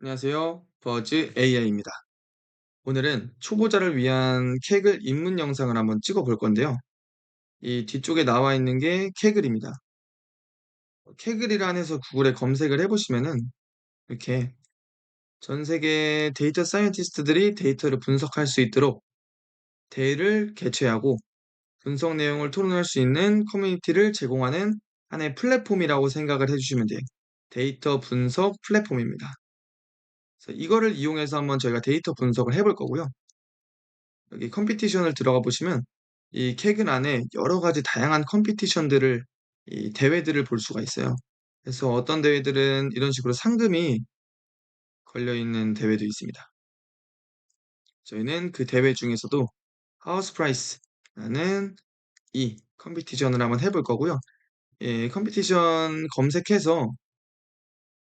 안녕하세요. 버즈 AI입니다. 오늘은 초보자를 위한 캐글 입문 영상을 한번 찍어 볼 건데요. 이 뒤쪽에 나와 있는 게 캐글입니다. 캐글이라 해서 구글에 검색을 해보시면은 이렇게 전 세계 데이터 사이언티스트들이 데이터를 분석할 수 있도록 대회를 개최하고 분석 내용을 토론할 수 있는 커뮤니티를 제공하는 하나의 플랫폼이라고 생각을 해주시면 돼요. 데이터 분석 플랫폼입니다. 그래서 이거를 이용해서 한번 저희가 데이터 분석을 해볼 거고요. 여기 컴피티션을 들어가 보시면 이 캐글 안에 여러 가지 다양한 컴피티션들을 이 대회들을 볼 수가 있어요. 그래서 어떤 대회들은 이런 식으로 상금이 걸려 있는 대회도 있습니다. 저희는 그 대회 중에서도 하우스 프라이스라는 이 컴피티션을 한번 해볼 거고요. 예, 컴피티션 검색해서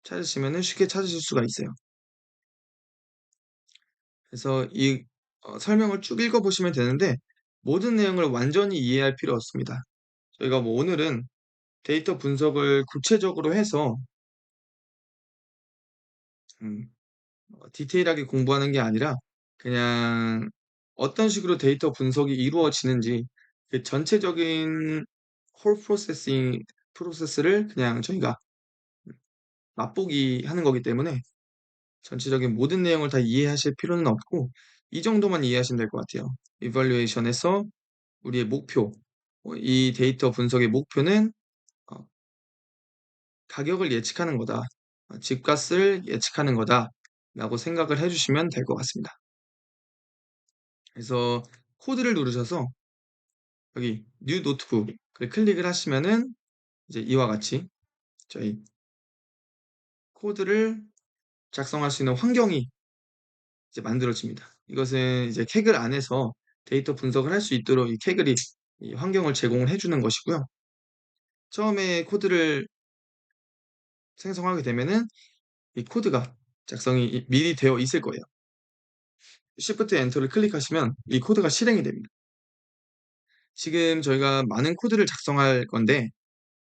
찾으시면은 쉽게 찾으실 수가 있어요. 그래서 이 설명을 쭉 읽어 보시면 되는데 모든 내용을 완전히 이해할 필요 없습니다. 저희가 뭐 오늘은 데이터 분석을 구체적으로 해서 음 디테일하게 공부하는 게 아니라 그냥 어떤 식으로 데이터 분석이 이루어지는지 그 전체적인 홀 프로세스를 그냥 저희가 맛보기 하는 거기 때문에 전체적인 모든 내용을 다 이해하실 필요는 없고 이 정도만 이해하시면 될 것 같아요. 이발루에이션에서 우리의 목표, 이 데이터 분석의 목표는 어 가격을 예측하는 거다. 집값을 예측하는 거다라고 생각을 해 주시면 될 것 같습니다. 그래서 코드를 누르셔서 여기 뉴 노트북을 클릭을 하시면은 이제 이와 같이 저희 코드를 작성할 수 있는 환경이 이제 만들어집니다. 이것은 이제 캐글 안에서 데이터 분석을 할 수 있도록 이 캐글이 이 환경을 제공을 해 주는 것이고요. 처음에 코드를 생성하게 되면은 이 코드가 작성이 미리 되어 있을 거예요. Shift 엔터를 클릭하시면 이 코드가 실행이 됩니다. 지금 저희가 많은 코드를 작성할 건데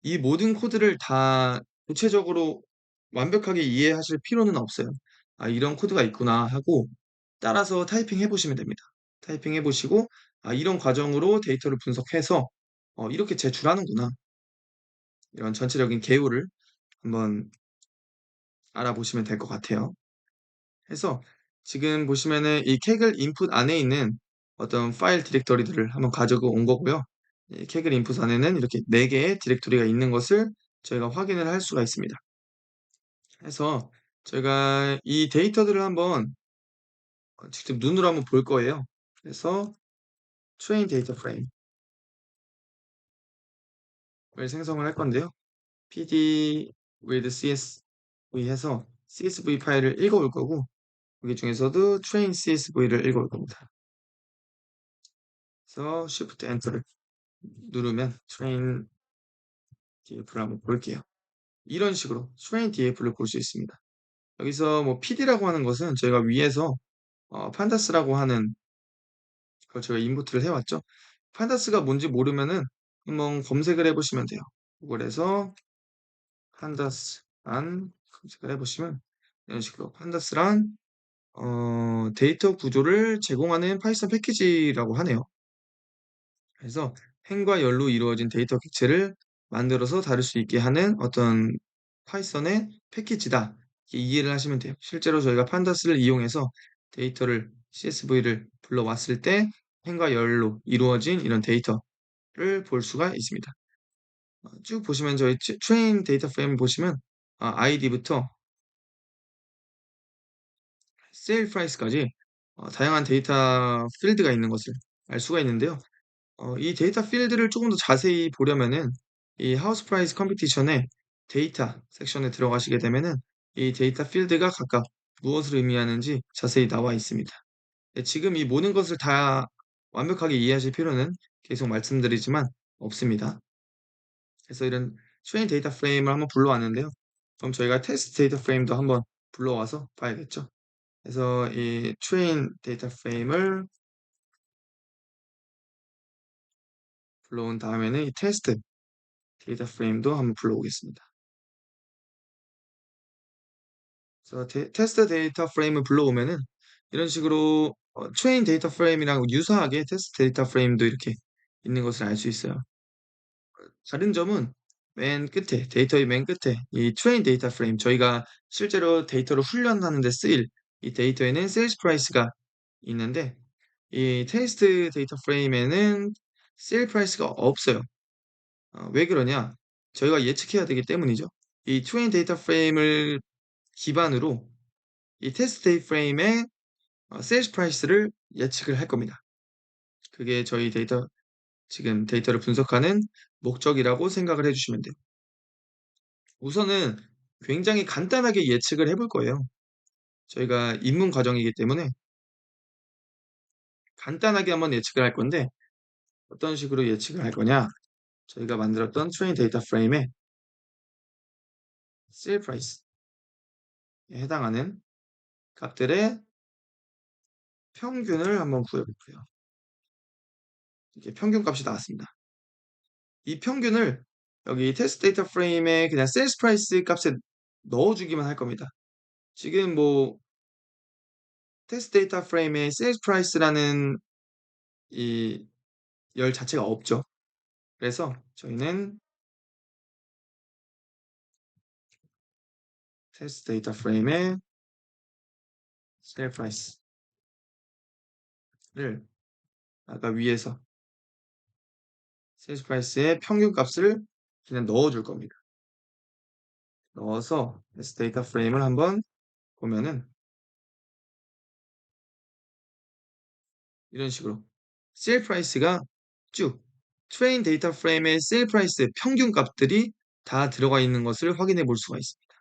이 모든 코드를 다 구체적으로 완벽하게 이해하실 필요는 없어요. '아 이런 코드가 있구나.' 하고 따라서 타이핑해 보시면 됩니다. 타이핑해 보시고 '아 이런 과정으로 데이터를 분석해서 이렇게 제출하는구나.' 이런 전체적인 개요를 한번 알아보시면 될 것 같아요. 그래서 지금 보시면은 이 캐글 인풋 안에 있는 어떤 파일 디렉터리들을 한번 가지고 온 거고요. 이 캐글 인풋 안에는 이렇게 4 개의 디렉터리가 있는 것을 저희가 확인을 할 수가 있습니다. 그래서 저희가 이 데이터들을 한번 직접 눈으로 한번 볼 거예요. 그래서 train data frame을 생성을 할 건데요. pd with csv 해서 csv 파일을 읽어 올 거고 여기 중에서도 train csv를 읽어 올 겁니다. 그래서 shift enter를 누르면 train df를 한번 볼게요. 이런 식으로 train df를 볼 수 있습니다. 여기서 뭐 pd라고 하는 것은 저희가 위에서 판다스라고 하는 그걸 제가 인부트를 해 왔죠. 판다스가 뭔지 모르면은 한번 검색을 해 보시면 돼요. 구글에서 판다스란 검색을 해 보시면 이런 식으로 판다스란 데이터 구조를 제공하는 파이썬 패키지라고 하네요. 그래서 행과 열로 이루어진 데이터 객체를 만들어서 다룰 수 있게 하는 어떤 파이썬의 패키지다. 이렇게 이해를 하시면 돼요. 실제로 저희가 판다스를 이용해서 데이터를 CSV를 불러왔을 때 행과 열로 이루어진 이런 데이터를 볼 수가 있습니다. 쭉 보시면 저희 트레인 데이터 프레임 보시면 아이디부터 세일 프라이스까지 다양한 데이터 필드가 있는 것을 알 수가 있는데요. 이 데이터 필드를 조금 더 자세히 보려면은 이 하우스 프라이스 컴피티션의 데이터 섹션에 들어가시게 되면은 이 데이터 필드가 각각 무엇을 의미하는지 자세히 나와 있습니다. 네, 지금 이 모든 것을 다 완벽하게 이해하실 필요는 계속 말씀드리지만 없습니다. 그래서 이런 트레인 데이터 프레임을 한번 불러왔는데요. 그럼 저희가 테스트 데이터 프레임도 한번 불러와서 봐야겠죠. 그래서 이 트레인 데이터 프레임을 불러온 다음에는 이 테스트 데이터 프레임도 한번 불러오겠습니다. 그래서 테스트 데이터 프레임을 불러오면은 이런 식으로 트레인 데이터 프레임이랑 유사하게 테스트 데이터 프레임도 이렇게 있는 것을 알 수 있어요. 다른 점은 맨 끝에 데이터의 맨 끝에 이 트레인 데이터 프레임 저희가 실제로 데이터를 훈련하는 데 쓰일 이 데이터에는 세일즈 프라이스가 있는데 이 테스트 데이터 프레임에는 세일 프라이스가 없어요. 왜 그러냐? 저희가 예측해야 되기 때문이죠. 이 트레인 데이터 프레임을 기반으로 이 테스트 데이터 프레임의 세일즈 프라이스를 예측을 할 겁니다. 그게 저희 지금 데이터를 분석하는 목적이라고 생각을 해 주시면 돼요. 우선은 굉장히 간단하게 예측을 해볼 거예요. 저희가 입문 과정이기 때문에 간단하게 한번 예측을 할 건데 어떤 식으로 예측을 할 거냐? 저희가 만들었던 트레인 데이터 프레임에 세일 프라이스에 해당하는 값들의 평균을 한번 구해 볼게요. 이게 평균값이 나왔습니다. 이 평균을 여기 테스트 데이터 프레임에 그냥 세일즈 프라이스 값에 넣어 주기만 할 겁니다. 지금 뭐 테스트 데이터 프레임에 세일즈 프라이스라는 이 열 자체가 없죠. 그래서 저희는 테스트 데이터 프레임의 세일 프라이스를 아까 위에서 세일즈 프라이스의 평균값을 그냥 넣어 줄 겁니다. 넣어서 테스트 데이터 프레임을 한번 보면은 이런 식으로 세일 프라이스가 쭉 트레인 데이터 프레임의 세일 프라이스 평균값들이 다 들어가 있는 것을 확인해 볼 수가 있습니다.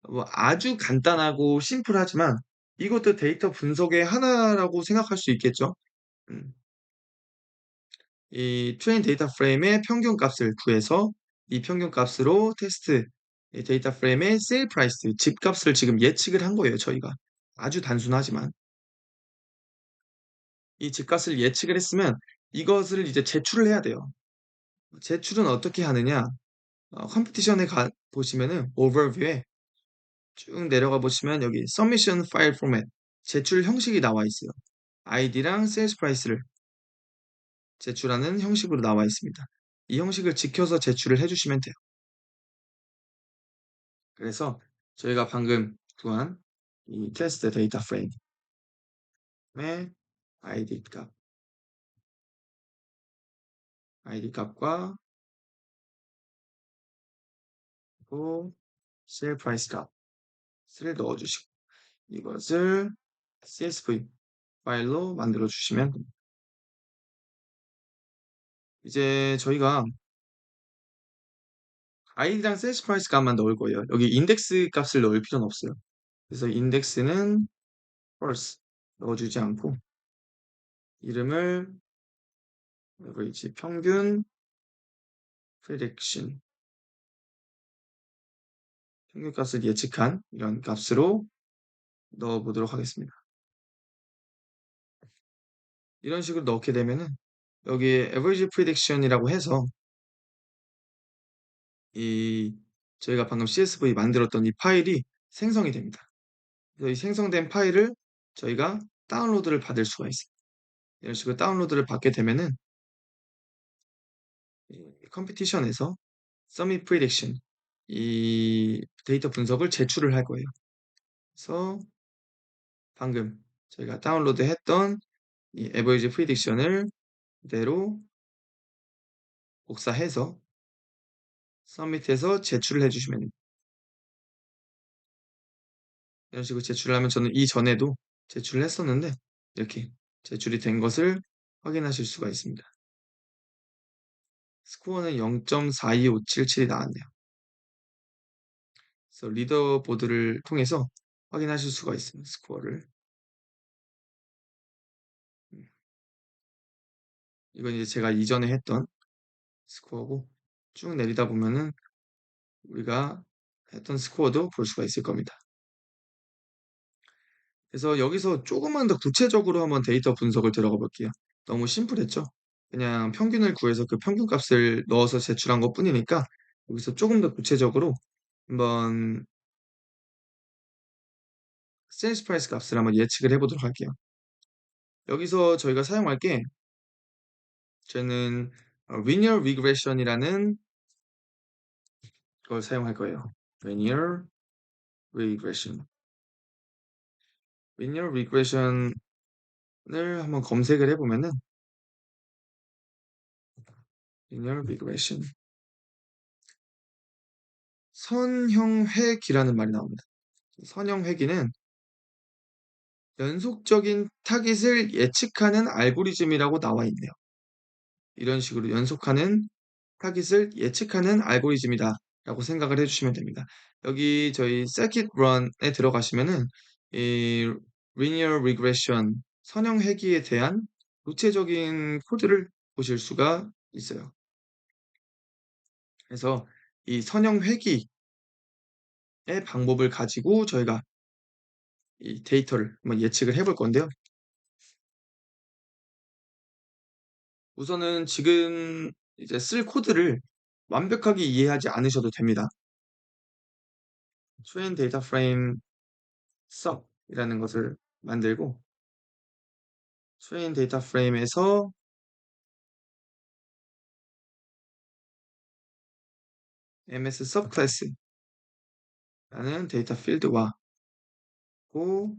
뭐 아주 간단하고 심플하지만 이것도 데이터 분석의 하나라고 생각할 수 있겠죠. 음. 이 트레인 데이터 프레임의 평균값을 구해서 이 평균값으로 테스트 이 데이터 프레임의 세일 프라이스 집값을 지금 예측을 한 거예요, 저희가. 아주 단순하지만. 이 집값을 예측을 했으면 이것을 이제 제출을 해야 돼요. 제출은 어떻게 하느냐? 컴피티션에 보시면은 오버뷰에 쭉 내려가 보시면 여기 submission file format 제출 형식이 나와 있어요. 아이디랑 세일즈 프라이스를 제출하는 형식으로 나와 있습니다. 이 형식을 지켜서 제출을 해 주시면 돼요. 그래서 저희가 방금 구한 이 테스트 데이터 프레임의 아이디 값, 아이디 값과 또 세일 프라이스 값을 넣어 주시고 이것을 CSV 파일로 만들어 주시면 됩니다. 이제 저희가 아이디랑 세일즈 프라이스 값만 넣을 거예요. 여기 인덱스 값을 넣을 필요는 없어요. 그래서 인덱스는 false 넣어주지 않고 이름을 average 평균 prediction 평균값을 예측한 이런 값으로 넣어 보도록 하겠습니다. 이런 식으로 넣게 되면은 여기에 average prediction이라고 해서 이 저희가 방금 CSV 만들었던 이 파일이 생성이 됩니다. 그래서 이 생성된 파일을 저희가 다운로드를 받을 수가 있어요. 이런 식으로 다운로드를 받게 되면은 이 컴피티션에서 서밋 프리딕션 이 데이터 분석을 제출을 할 거예요. 그래서 방금 저희가 다운로드 했던 이 에버리지 프리딕션을 그대로 복사해서 서밋해서 제출을 해주시면 됩니다. 이런 식으로 제출을 하면 저는 이전에도 제출을 했었는데 이렇게 제출이 된 것을 확인하실 수가 있습니다. 스코어는 0.42577이 나왔네요. 그래서 리더보드를 통해서 확인하실 수가 있습니다. 스코어를. 이건 이제 제가 이전에 했던 스코어고 쭉 내리다 보면은 우리가 했던 스코어도 볼 수가 있을 겁니다. 그래서 여기서 조금만 더 구체적으로 한번 데이터 분석을 들어가 볼게요. 너무 심플했죠? 그냥 평균을 구해서 그 평균값을 넣어서 제출한 것뿐이니까 여기서 조금 더 구체적으로 한번 세일즈 프라이스 값을 한번 예측을 해보도록 할게요. 여기서 저희가 사용할 게 저는 linear regression이라는 걸 사용할 거예요. linear regression. linear regression을 한번 검색을 해보면은 linear regression 선형회귀라는 말이 나옵니다. 선형회귀는 연속적인 타깃을 예측하는 알고리즘이라고 나와 있네요. 이런 식으로 연속하는 타깃을 예측하는 알고리즘이다 라고 생각을 해주시면 됩니다. 여기 저희 scikit-run에 들어가시면은 이 linear regression 선형회귀에 대한 구체적인 코드를 보실 수가 있어요. 그래서 이 선형회귀의 방법을 가지고 저희가 이 데이터를 한번 예측을 해볼 건데요. 우선은 지금 이제 쓸 코드를 완벽하게 이해하지 않으셔도 됩니다. train data frame sub이라는 것을 만들고 train data frame에서 ms subclass라는 데이터 필드와 고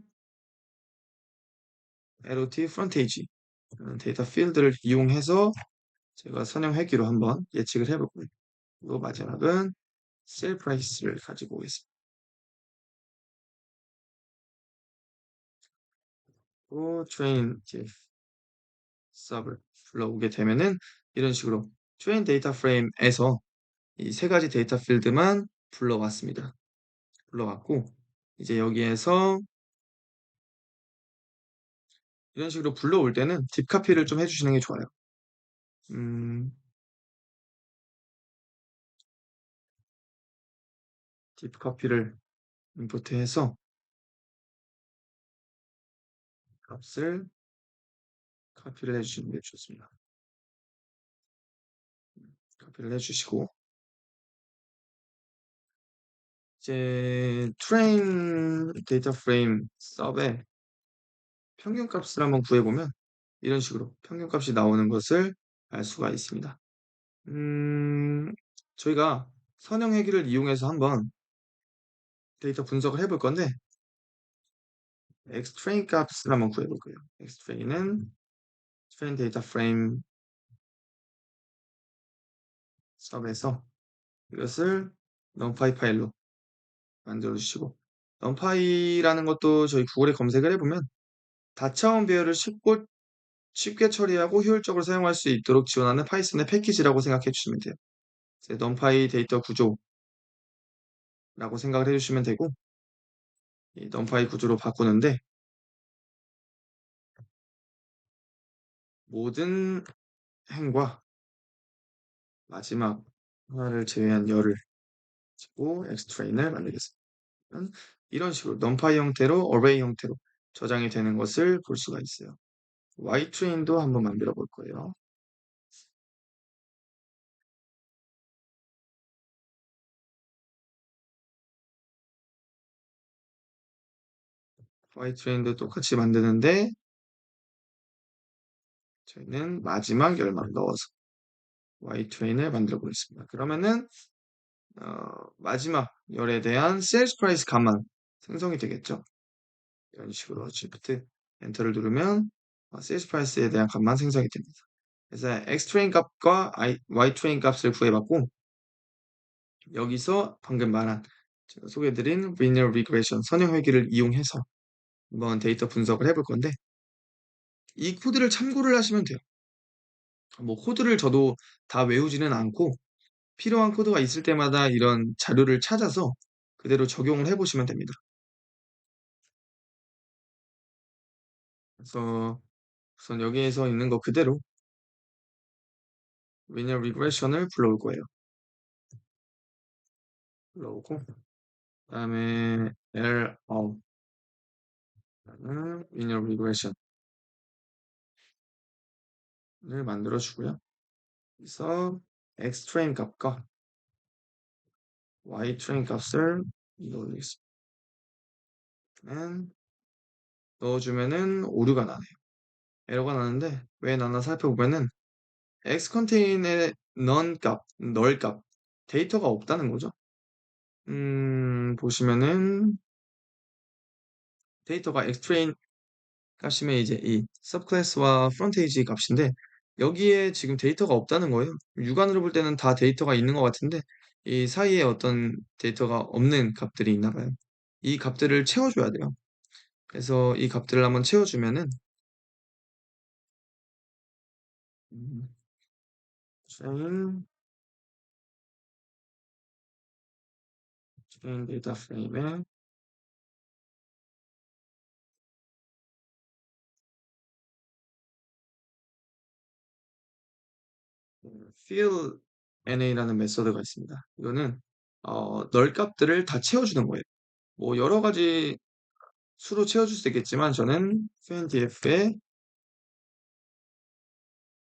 lot frontage 라는 데이터 필드를 이용해서 제가 선형 회귀로 한번 예측을 해볼고요. 그리고 마지막은 sale price를 가지고 오겠습니다. 또 train sub을 불러오게 되면은 이런 식으로 train data frame에서 이 세 가지 데이터 필드만 불러왔습니다. 불러왔고 이제 여기에서 이런 식으로 불러올 때는 딥카피를 좀 해주시는 게 좋아요. 딥카피를 임포트해서 값을 카피를 해주시는 게 좋습니다. 카피를 해주시고 이제 train 데이터 프레임 sub에 평균값을 한번 구해보면 이런 식으로 평균값이 나오는 것을 알 수가 있습니다. 저희가 선형회귀를 이용해서 한번 데이터 분석을 해볼 건데 xtrain 값을 한번 구해볼 거예요. xtrain은 train 데이터 프레임 sub에서 이것을 numpy 파일로 만들어 주시고 numpy라는 것도 저희 구글에 검색을 해보면 다차원 배열을 쉽게 처리하고 효율적으로 사용할 수 있도록 지원하는 파이썬의 패키지라고 생각해 주시면 돼요. numpy 데이터 구조라고 생각을 해주시면 되고 이 numpy 구조로 바꾸는데 모든 행과 마지막 하나를 제외한 열을 치고 xtrain을 만들겠습니다. 이런 식으로 numpy 형태로 array 형태로 저장이 되는 것을 볼 수가 있어요. ytrain도 한번 만들어 볼 거예요. ytrain도 똑같이 만드는데 저희는 마지막 열만 넣어서 ytrain을 만들어 보겠습니다. 그러면은 마지막 열에 대한 sales price 값만 생성이 되겠죠. 이런 식으로 Shift 엔터를 누르면 sales price에 대한 값만 생성이 됩니다. 그래서 xtrain 값과 ytrain 값을 구해봤고 여기서 방금 말한 제가 소개해드린 linear regression 선형회귀를 이용해서 한번 데이터 분석을 해볼 건데 이 코드를 참고를 하시면 돼요. 뭐 코드를 저도 다 외우지는 않고 필요한 코드가 있을 때마다 이런 자료를 찾아서 그대로 적용을 해보시면 됩니다. 그래서 우선 여기에서 있는 거 그대로 linear regression을 불러올 거예요. 불러오고 그다음에 lout linear regression을 만들어 주고요. 그래서 xtrain 값과 ytrain 값을 넣어주겠습니다. 넣어주면은 오류가 나네요. 에러가 나는데 왜 나나 살펴보면은 x 컨테인의 none 값, 널 값, 데이터가 없다는 거죠. 보시면은 데이터가 xtrain 값이면 이제 이 subclass와 frontage 값인데 여기에 지금 데이터가 없다는 거예요. 육안으로 볼 때는 다 데이터가 있는 것 같은데 이 사이에 어떤 데이터가 없는 값들이 있나 봐요. 이 값들을 채워줘야 돼요. 그래서 이 값들을 한번 채워주면은 음, train 데이터 프레임에 fill NA라는 메서드가 있습니다. 이거는 널 값들을 다 채워주는 거예요. 뭐 여러 가지 수로 채워줄 수 있겠지만 저는 fndf의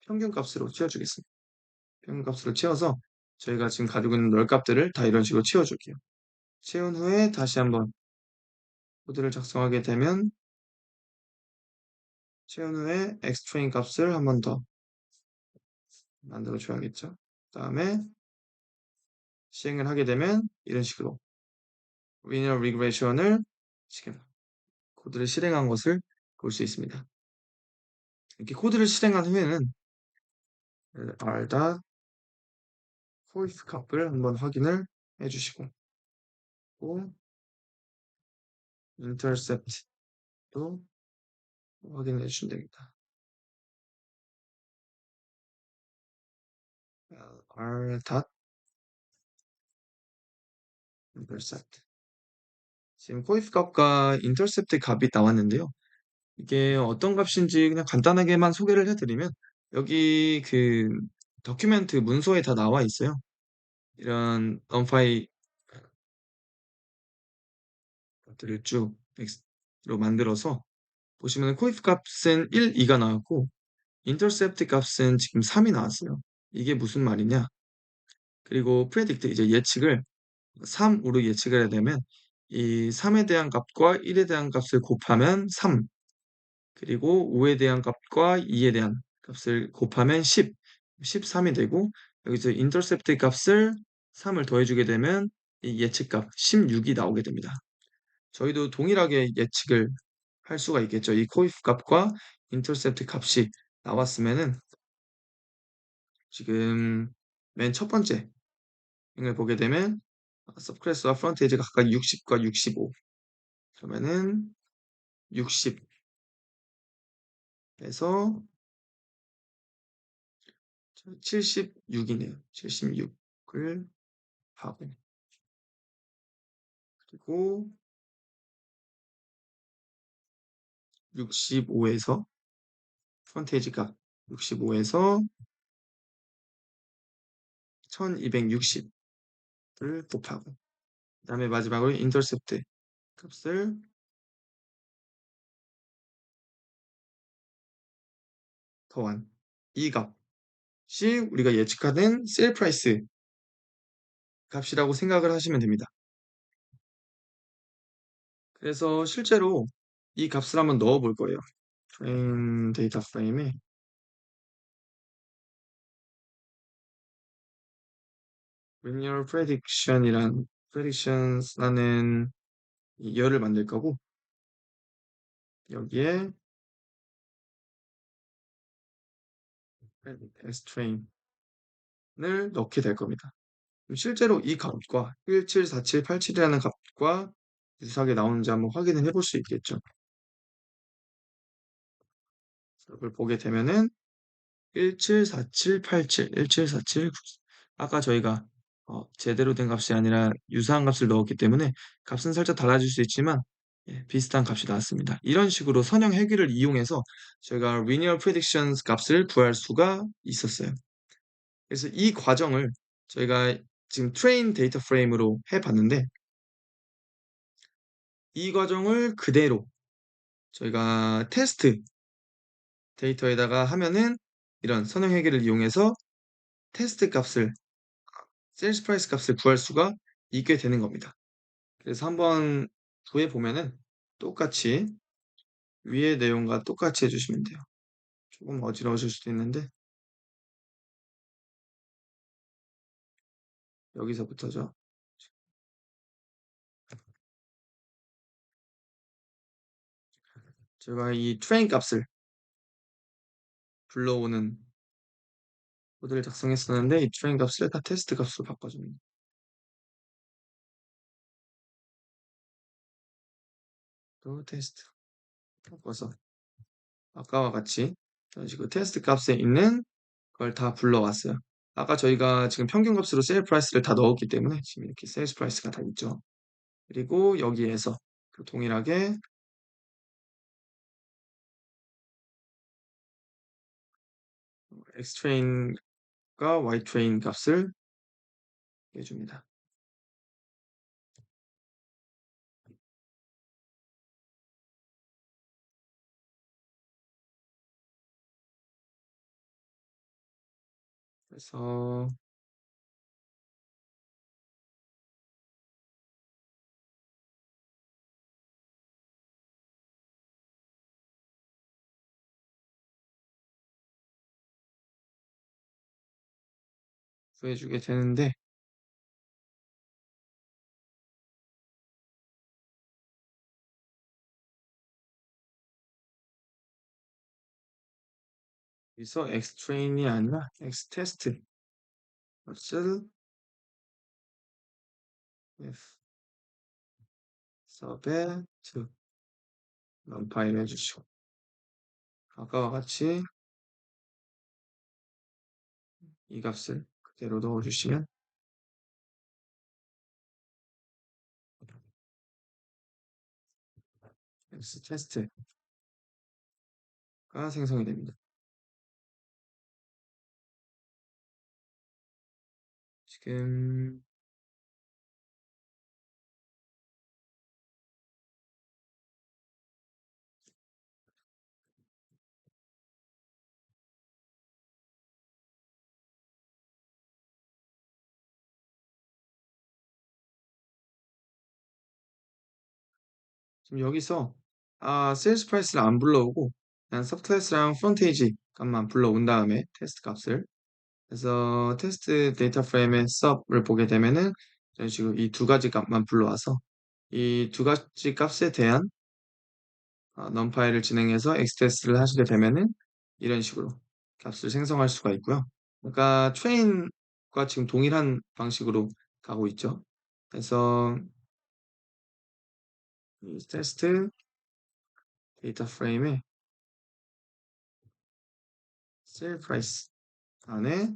평균 값으로 채워주겠습니다. 평균 값으로 채워서 저희가 지금 가지고 있는 널 값들을 다 이런 식으로 채워줄게요. 채운 후에 다시 한번 코드를 작성하게 되면 채운 후에 xtrain 값을 한번 더 만들어 줘야겠죠. 그 다음에 시행을 하게 되면 이런 식으로 linear regression을 코드를 실행한 것을 볼 수 있습니다. 이렇게 코드를 실행한 후에는 r.coif 값을 한번 확인을 해주시고 또 intercept도 확인해 주시면 됩니다. r.intercept 지금 coif 값과 intercept 값이 나왔는데요. 이게 어떤 값인지 그냥 간단하게만 소개를 해드리면 여기 그 다큐멘트 문서에 다 나와 있어요. 이런 numpy 것들을 쭉 x로 만들어서 보시면 coif 값은 1, 2가 나왔고 intercept 값은 지금 3이 나왔어요. 이게 무슨 말이냐? 그리고 predict 이제 예측을 3으로 예측을 해야 되면 이 3에 대한 값과 1에 대한 값을 곱하면 3 그리고 5에 대한 값과 2에 대한 값을 곱하면 10, 13이 되고 여기서 intercept 값을 3을 더해주게 되면 이 예측값 16이 나오게 됩니다. 저희도 동일하게 예측을 할 수가 있겠죠. 이 coif 값과 intercept 값이 나왔으면은 지금 맨 첫 번째 행을 보게 되면 subclass와 frontage가 각각 60과 65 그러면은 60에서 76이네요. 76을 하고 그리고 65에서 frontage가 65에서 1260을 곱하고 그다음에 마지막으로 intercept 값을 더한 이 값이 우리가 예측하는 셀 프라이스 값이라고 생각을 하시면 됩니다. 그래서 실제로 이 값을 한번 넣어 볼 거예요. frame 데이터 프레임에 linear predictions라는 이 열을 만들 거고 여기에 strain을 넣게 될 겁니다. 실제로 이 값과 174787이라는 값과 유사하게 나오는지 한번 확인을 해볼 수 있겠죠. 이걸 보게 되면은 174787, 1747, 아까 저희가 제대로 된 값이 아니라 유사한 값을 넣었기 때문에 값은 살짝 달라질 수 있지만 예, 비슷한 값이 나왔습니다. 이런 식으로 선형 해귀를 이용해서 저희가 linear predictions 값을 구할 수가 있었어요. 그래서 이 과정을 저희가 지금 train 데이터 프레임으로 해봤는데 이 과정을 그대로 저희가 테스트 데이터에다가 하면은 이런 선형 회계를 이용해서 테스트 값을 셀스 프라이스 값을 구할 수가 있게 되는 겁니다. 그래서 한번 구해 보면은 똑같이 위의 내용과 똑같이 해주시면 돼요. 조금 어지러우실 수도 있는데 여기서부터죠. 제가 이 트레인 값을 불러오는 코드를 작성했었는데 이 트레인 값을 다 테스트 값으로 바꿔줍니다. 또 테스트 바꿔서 아까와 같이 이런 식으로 테스트 값에 있는 걸 다 불러왔어요. 아까 저희가 지금 평균 값으로 세일 프라이스를 다 넣었기 때문에 지금 이렇게 세일스 프라이스가 다 있죠. 그리고 여기에서 그 동일하게 xtrain과 ytrain 값을 해줍니다. 그래서 구해주게 되는데 여기서 xtrain이 아니라 xtest 값을 f sub에 to numPy를 해주시고 아까와 같이 이 값을 그대로 넣어주시면 xtest가 생성이 됩니다. 지금 여기서 세일스 프라이스를 안 불러오고 그냥 서브클래스랑 프론테이지 값만 불러온 다음에 테스트 값을 그래서 테스트 데이터 프레임의 sub을 보게 되면은 이런 식으로 이 두 가지 값만 불러와서 이 두 가지 값에 대한 numPy를 진행해서 xtest를 하시게 되면은 이런 식으로 값을 생성할 수가 있고요. 그러니까 train과 지금 동일한 방식으로 가고 있죠. 그래서 이 테스트 데이터 프레임에 셀 프라이스 안에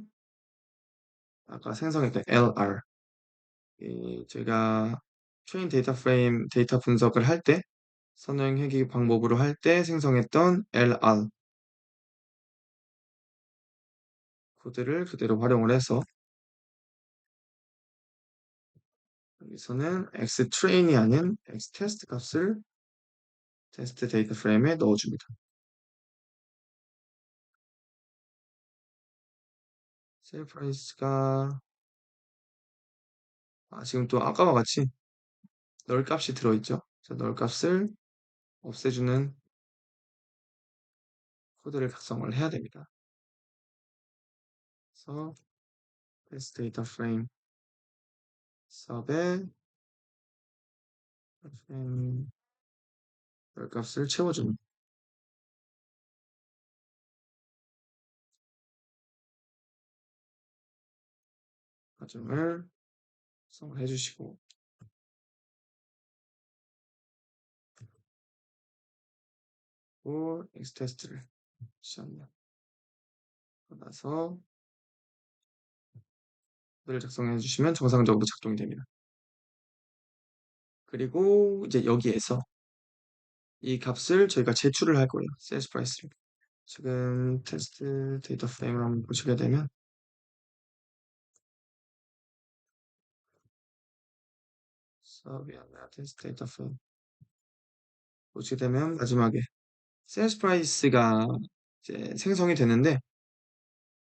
아까 생성했던 LR 제가 트레인 데이터 프레임 데이터 분석을 할 때 선형 회귀 방법으로 할 때 생성했던 LR 코드를 그대로 활용을 해서 여기서는 xtrain이 아닌 xtest 값을 테스트 데이터 프레임에 넣어줍니다. 셀 프라이스가 지금 또 아까와 같이 널 값이 들어있죠. 널 값을 없애주는 코드를 작성을 해야 됩니다. 그래서 테스트 데이터 프레임 sub에 널 값을 채워줍니다. 과정을 작성을 해주시고 xtest를 시작합니다. 나서 코드를 작성해 주시면 정상적으로 작동이 됩니다. 그리고 이제 여기에서 이 값을 저희가 제출을 할 거예요. 셀스 프라이스를. 지금 테스트 데이터 프레임을 한번 보시게 되면 수업이 아니라 테스트 데이터 프레임 보시게 되면 마지막에 셀스 프라이스가 이제 생성이 되는데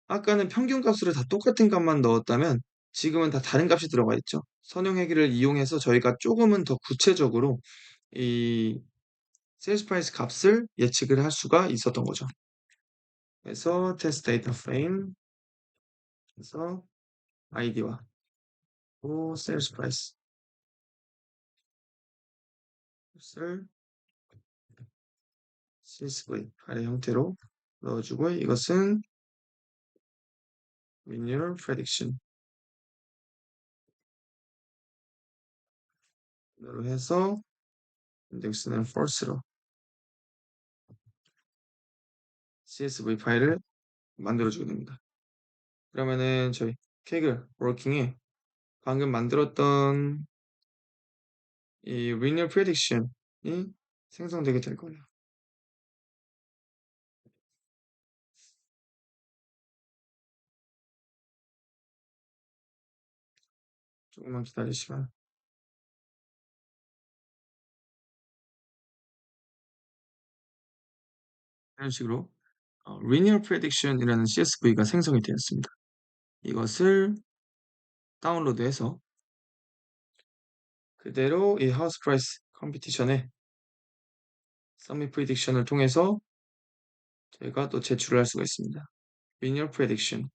아까는 평균 값으로 다 똑같은 값만 넣었다면 지금은 다 다른 값이 들어가 있죠. 선형 회귀를 이용해서 저희가 조금은 더 구체적으로 이 세일즈 프라이스 값을 예측을 할 수가 있었던 거죠. 그래서 테스트 데이터 프레임 그래서 아이디와 또 세일즈 프라이스 값을 CSV 파일의 형태로 넣어주고 이것은 linear prediction 로 해서 인덱스는 false로 CSV 파일을 만들어주게 됩니다. 그러면은 저희 Kaggle 워킹에 방금 만들었던 이 linear prediction이 생성되게 될 거예요. 조금만 기다리시면 이런 식으로 linear prediction이라는 CSV가 생성이 되었습니다. 이것을 다운로드해서 그대로 이 하우스 프라이스 컴피티션에 서밋 프리딕션을 통해서 저희가 또 제출을 할 수가 있습니다. linear prediction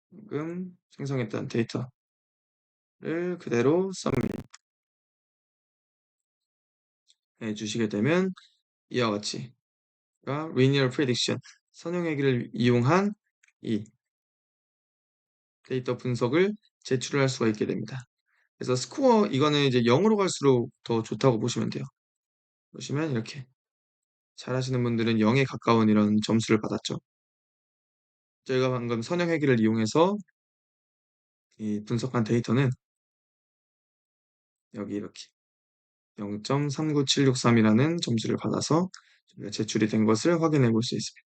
방금 생성했던 데이터를 그대로 서밋 해 주시게 되면 이와 같이 linear prediction 선형회귀를 이용한 이 데이터 분석을 제출을 할 수가 있게 됩니다. 그래서 스코어 이거는 이제 0으로 갈수록 더 좋다고 보시면 돼요. 보시면 이렇게 잘하시는 분들은 0에 가까운 이런 점수를 받았죠. 저희가 방금 선형회귀를 이용해서 이 분석한 데이터는 여기 이렇게 0.39763이라는 점수를 받아서 저희가 제출이 된 것을 확인해 볼 수 있습니다.